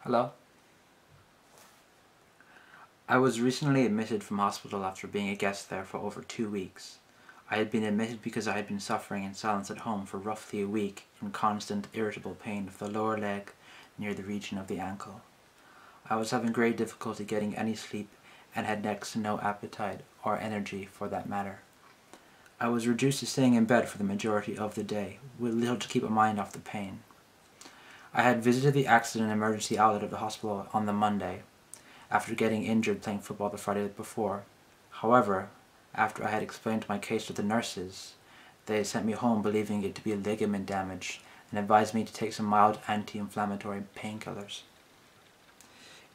Hello? I was recently admitted from hospital after being a guest there for over 2 weeks. I had been admitted because I had been suffering in silence at home for roughly a week in constant irritable pain of the lower leg near the region of the ankle. I was having great difficulty getting any sleep and had next to no appetite or energy for that matter. I was reduced to staying in bed for the majority of the day, with little to keep my mind off the pain. I had visited the accident emergency outlet of the hospital on the Monday, after getting injured playing football the Friday before. However, after I had explained my case to the nurses, they sent me home believing it to be ligament damage and advised me to take some mild anti-inflammatory painkillers.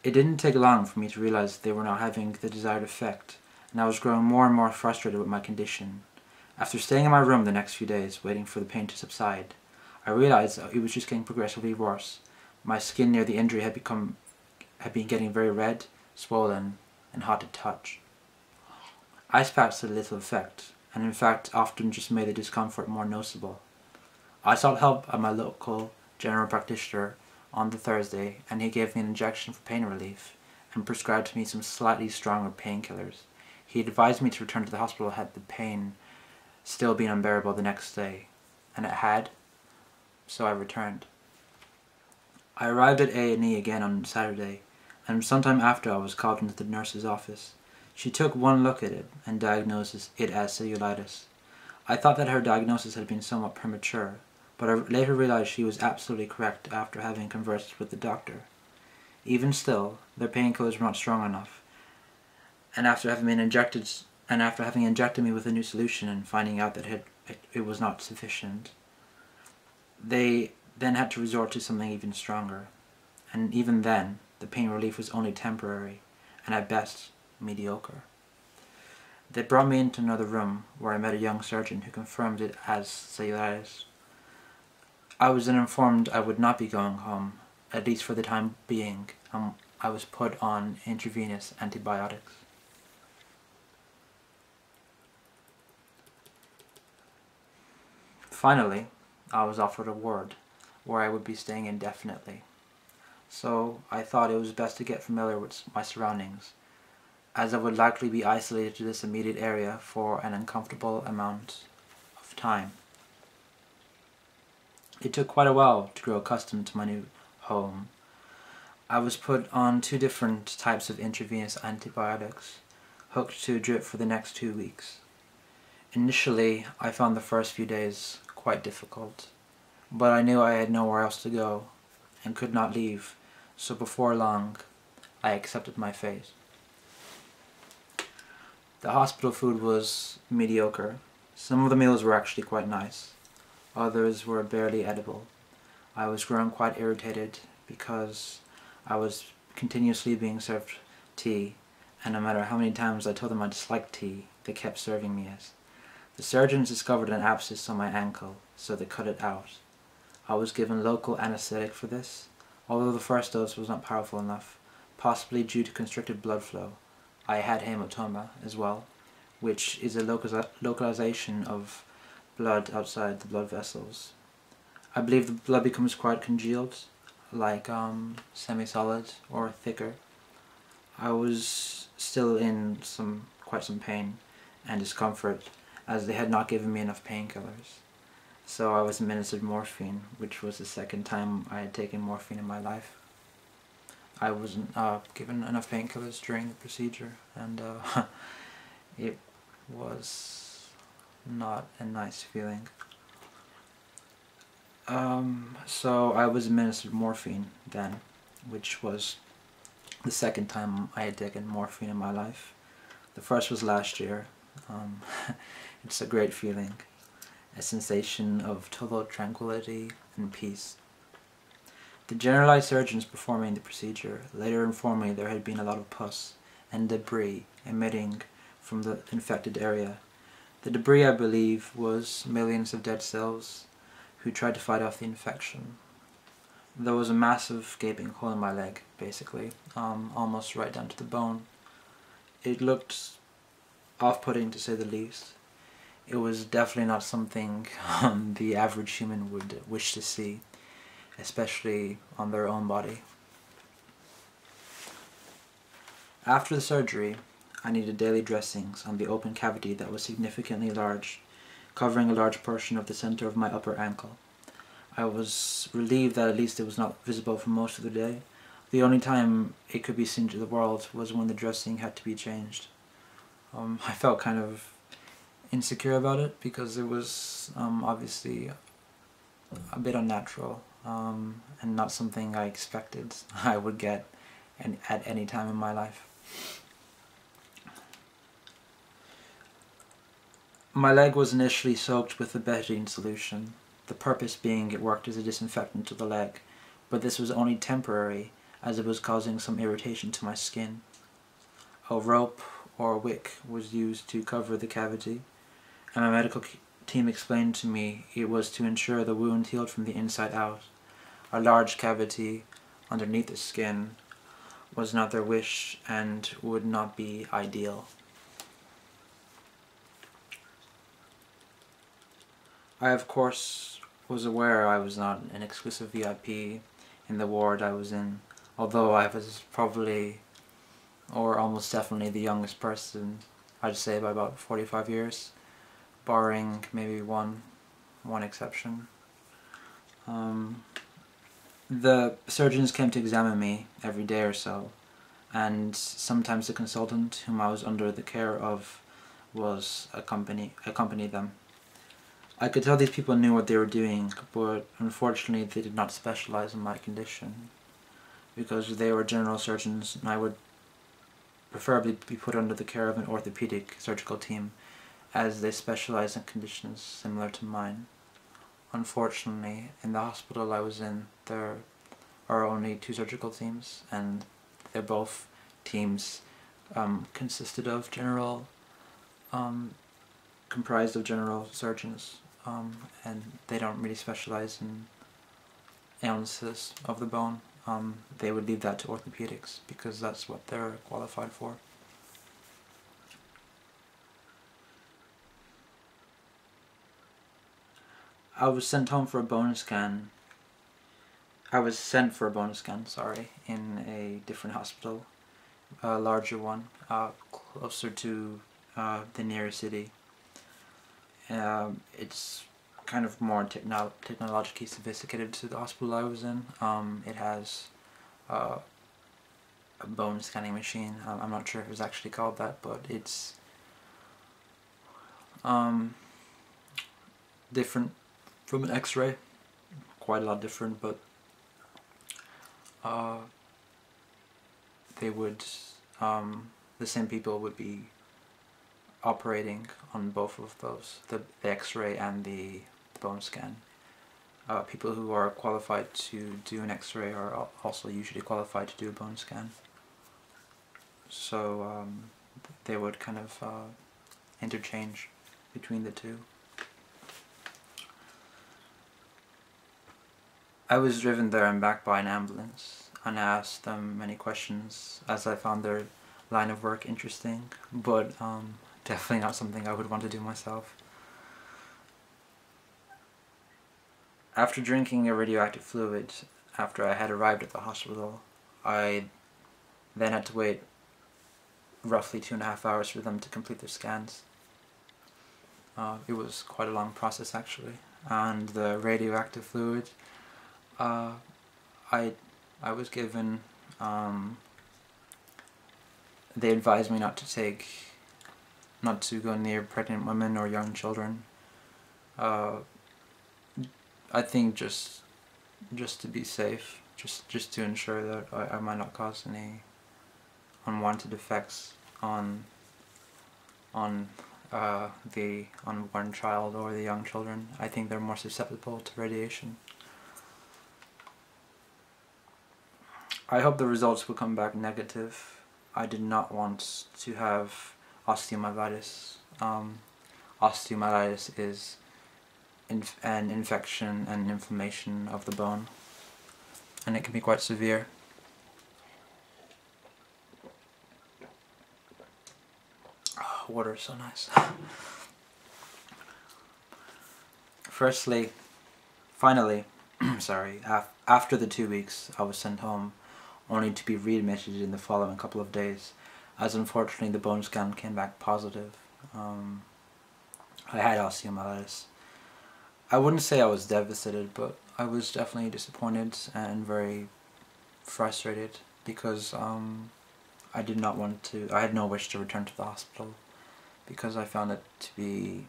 It didn't take long for me to realize they were not having the desired effect, and I was growing more and more frustrated with my condition. After staying in my room the next few days, waiting for the pain to subside, I realized it was just getting progressively worse. My skin near the injury had been getting very red, swollen, and hot to touch. Ice packs had little effect, and in fact often just made the discomfort more noticeable. I sought help at my local general practitioner on the Thursday, and he gave me an injection for pain relief and prescribed me some slightly stronger painkillers. He advised me to return to the hospital had the pain still been unbearable the next day, and it had, so I returned. I arrived at A&E again on Saturday, and sometime after I was called into the nurse's office. She took one look at it and diagnosed it as cellulitis. I thought that her diagnosis had been somewhat premature, but I later realized she was absolutely correct after having conversed with the doctor. Even still, their painkillers were not strong enough, and after having injected me with a new solution and finding out that it was not sufficient, they then had to resort to something even stronger, and even then, the pain relief was only temporary, and at best, mediocre. They brought me into another room, where I met a young surgeon who confirmed it as cellulitis. I was then informed I would not be going home, at least for the time being. I was put on intravenous antibiotics. Finally, I was offered a ward, where I would be staying indefinitely. So I thought it was best to get familiar with my surroundings, as I would likely be isolated to this immediate area for an uncomfortable amount of time. It took quite a while to grow accustomed to my new home. I was put on 2 different types of intravenous antibiotics, hooked to a drip for the next 2 weeks. Initially, I found the first few days quite difficult, but I knew I had nowhere else to go and could not leave, so before long, I accepted my fate. The hospital food was mediocre. Some of the meals were actually quite nice. Others were barely edible. I was growing quite irritated because I was continuously being served tea, and no matter how many times I told them I disliked tea, they kept serving me it. The surgeons discovered an abscess on my ankle, so they cut it out. I was given local anesthetic for this, although the first dose was not powerful enough, possibly due to constricted blood flow. I had hematoma as well, which is a localization of blood outside the blood vessels. I believe the blood becomes quite congealed, like semi-solid or thicker. I was still in quite some pain and discomfort, as they had not given me enough painkillers. So I was administered morphine, which was the second time I had taken morphine in my life. I wasn't given enough painkillers during the procedure, and it was not a nice feeling. So I was administered morphine then, which was the second time I had taken morphine in my life. The first was last year. It's a great feeling, a sensation of total tranquility and peace. The generalized surgeons performing the procedure later informed me there had been a lot of pus and debris emitting from the infected area. The debris, I believe, was millions of dead cells who tried to fight off the infection. There was a massive gaping hole in my leg, basically, almost right down to the bone. It looked off-putting, to say the least. It was definitely not something the average human would wish to see, especially on their own body. After the surgery, I needed daily dressings on the open cavity that was significantly large, covering a large portion of the center of my upper ankle. I was relieved that at least it was not visible for most of the day. The only time it could be seen to the world was when the dressing had to be changed. I felt kind of insecure about it because it was obviously a bit unnatural and not something I expected I would get at any time in my life. My leg was initially soaked with the betadine solution, the purpose being it worked as a disinfectant to the leg, but this was only temporary as it was causing some irritation to my skin. A rope or wick was used to cover the cavity, and my medical team explained to me it was to ensure the wound healed from the inside out. A large cavity underneath the skin was not their wish and would not be ideal. I of course was aware I was not an exclusive VIP in the ward I was in, although I was probably, or almost definitely, the youngest person, I'd say by about 45 years, barring maybe one exception. The surgeons came to examine me every day or so, and sometimes the consultant whom I was under the care of was accompany them. I could tell these people knew what they were doing, but unfortunately they did not specialize in my condition, because they were general surgeons and I would preferably be put under the care of an orthopedic surgical team, as they specialize in conditions similar to mine. Unfortunately, in the hospital I was in, there are only 2 surgical teams, and they're both teams consisted of comprised of general surgeons, and they don't really specialize in illnesses of the bone. They would leave that to orthopedics because that's what they're qualified for. I was sent for a bone scan, in a different hospital, a larger one, closer to the nearest city. It's kind of more technologically sophisticated to the hospital I was in. It has a bone scanning machine. I'm not sure if it was actually called that, but it's different from an X-ray, quite a lot different, but they would, the same people would be operating on both of those, the X-ray and the bone scan. People who are qualified to do an X-ray are also usually qualified to do a bone scan. So they would kind of interchange between the two. I was driven there and back by an ambulance, and I asked them many questions as I found their line of work interesting, but definitely not something I would want to do myself. After drinking a radioactive fluid after I had arrived at the hospital, I then had to wait roughly 2.5 hours for them to complete their scans. It was quite a long process actually, and the radioactive fluid, I was given, they advised me not to go near pregnant women or young children. I think just to be safe, just to ensure that I might not cause any unwanted effects on the unborn child or the young children. I think they're more susceptible to radiation. I hope the results will come back negative. I did not want to have osteomyelitis. Osteomyelitis is an infection and inflammation of the bone, and it can be quite severe. Oh, water is so nice. Finally, sorry, after the 2 weeks I was sent home, only to be readmitted in the following couple of days as unfortunately the bone scan came back positive. I had osteomyelitis. I wouldn't say I was devastated, but I was definitely disappointed and very frustrated because I did not want to, I had no wish to return to the hospital because I found it to be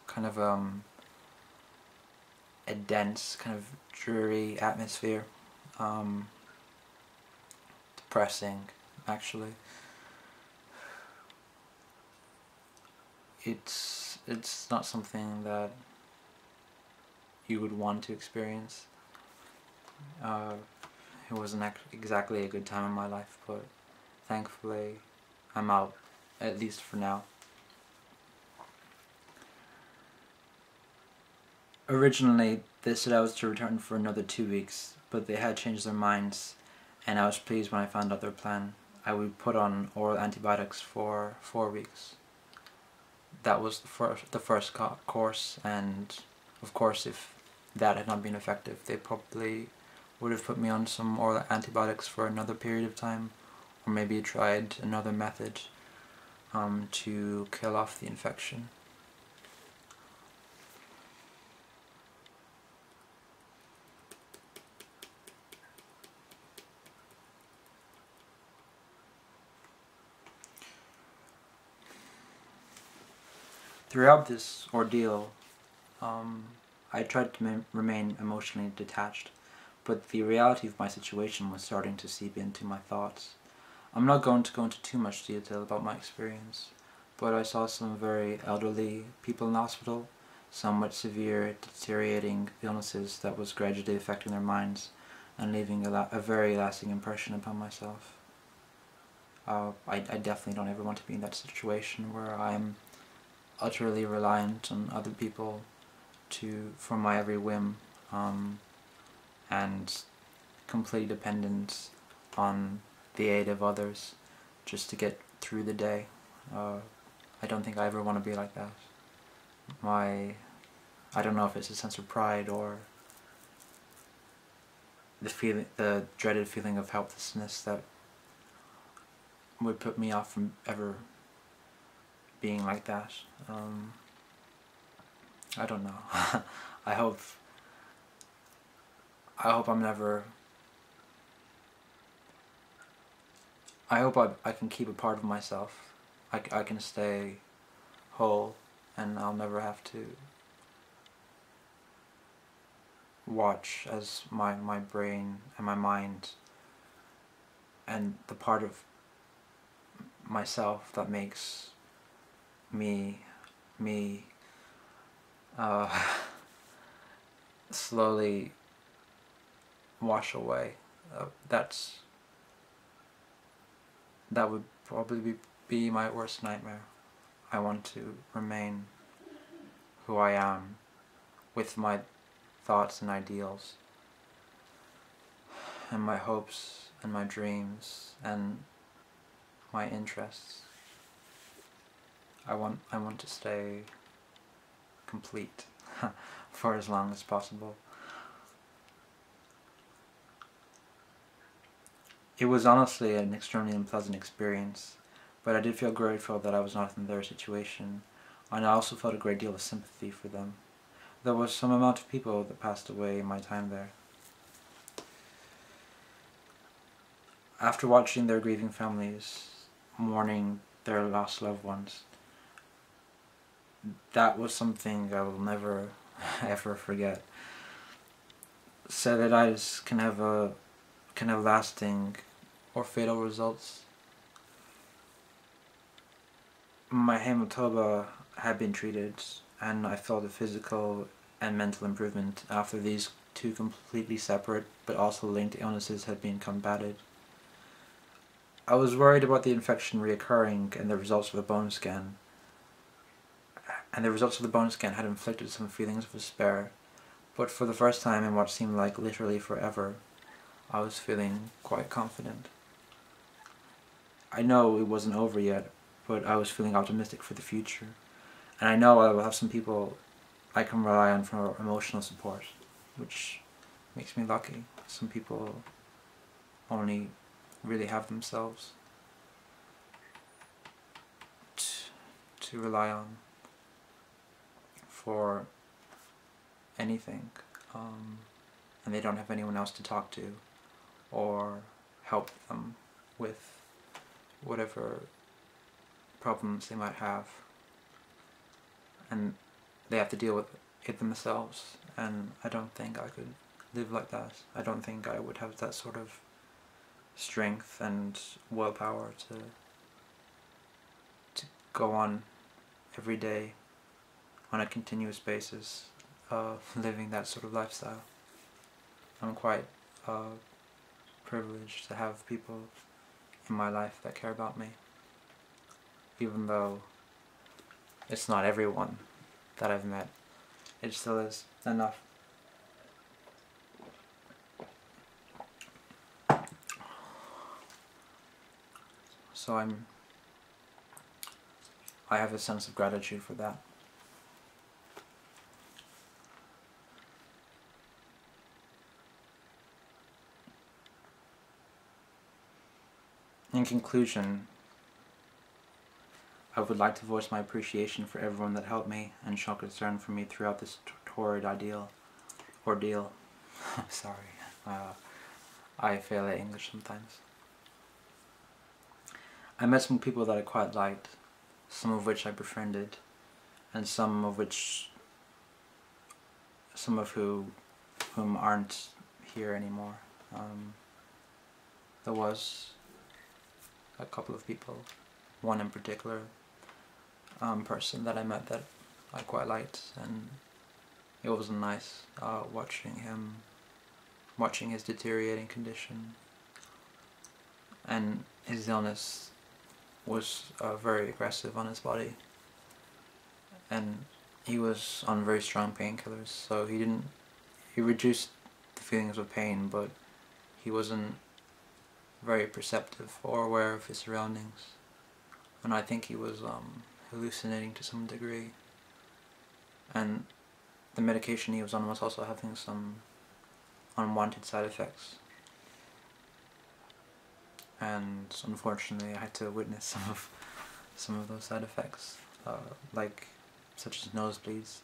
kind of a dense, kind of dreary atmosphere. Depressing, actually. It's not something that you would want to experience. It wasn't exactly a good time in my life, but thankfully I'm out, at least for now. Originally, they said I was to return for another 2 weeks, but they had changed their minds, and I was pleased when I found out their plan. I would put on oral antibiotics for 4 weeks. That was the first course, and of course if that had not been effective, they probably would have put me on some oral antibiotics for another period of time, or maybe tried another method to kill off the infection. Throughout this ordeal, I tried to remain emotionally detached, but the reality of my situation was starting to seep into my thoughts. I'm not going to go into too much detail about my experience, but I saw some very elderly people in the hospital, some with severe deteriorating illnesses that was gradually affecting their minds and leaving a very lasting impression upon myself. I definitely don't ever want to be in that situation where I'm utterly reliant on other people for my every whim, and completely dependent on the aid of others just to get through the day. I don't think I ever want to be like that. I don't know if it's a sense of pride or the dreaded feeling of helplessness that would put me off from ever being like that. I don't know. I hope I'm never. I hope I can keep a part of myself. I can stay whole, and I'll never have to watch as my brain and my mind and the part of myself that makes me slowly wash away. That would probably be my worst nightmare. I want to remain who I am with my thoughts and ideals and my hopes and my dreams and my interests. I want to stay complete for as long as possible. It was honestly an extremely unpleasant experience, but I did feel grateful that I was not in their situation, and I also felt a great deal of sympathy for them. There was some amount of people that passed away in my time there. After watching their grieving families mourning their lost loved ones, that was something I will never ever forget. Cellulitis can have lasting or fatal results. My hematoma had been treated, and I felt a physical and mental improvement after these two completely separate but also linked illnesses had been combated. I was worried about the infection reoccurring and the results of the bone scan, and the results of the bone scan had inflicted some feelings of despair, but for the first time in what seemed like literally forever, I was feeling quite confident. I know it wasn't over yet, but I was feeling optimistic for the future, and I know I will have some people I can rely on for emotional support, which makes me lucky. Some people only really have themselves. to rely on for anything, and they don't have anyone else to talk to or help them with whatever problems they might have, and they have to deal with it themselves. And I don't think I could live like that. I don't think I would have that sort of strength and willpower to go on every day on a continuous basis, living that sort of lifestyle. I'm quite privileged to have people in my life that care about me, even though it's not everyone that I've met. It still is enough. So I have a sense of gratitude for that. In conclusion, I would like to voice my appreciation for everyone that helped me and showed concern for me throughout this torrid ordeal. Sorry, I fail at English sometimes. I met some people that I quite liked, some of which I befriended, and some of whom aren't here anymore. There was a couple of people, one in particular, person that I met that I quite liked, and it wasn't nice watching his deteriorating condition, and his illness was very aggressive on his body, and he was on very strong painkillers, so he reduced the feelings of pain, but he wasn't very perceptive or aware of his surroundings, and I think he was hallucinating to some degree, and the medication he was on was also having some unwanted side effects, and unfortunately I had to witness some of those side effects, such as nosebleeds,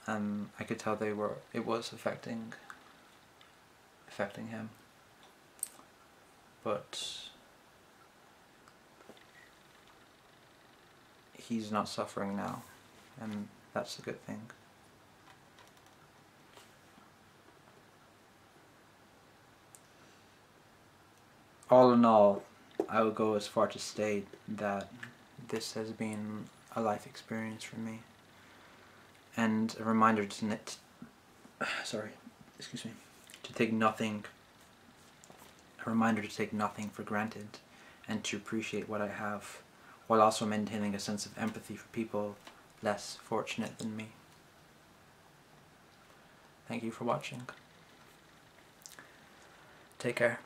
and I could tell it was affecting him, but he's not suffering now, and that's a good thing. All in all, I would go as far to state that this has been a life experience for me, and a reminder to take nothing for granted, and to appreciate what I have, while also maintaining a sense of empathy for people less fortunate than me. Thank you for watching. Take care.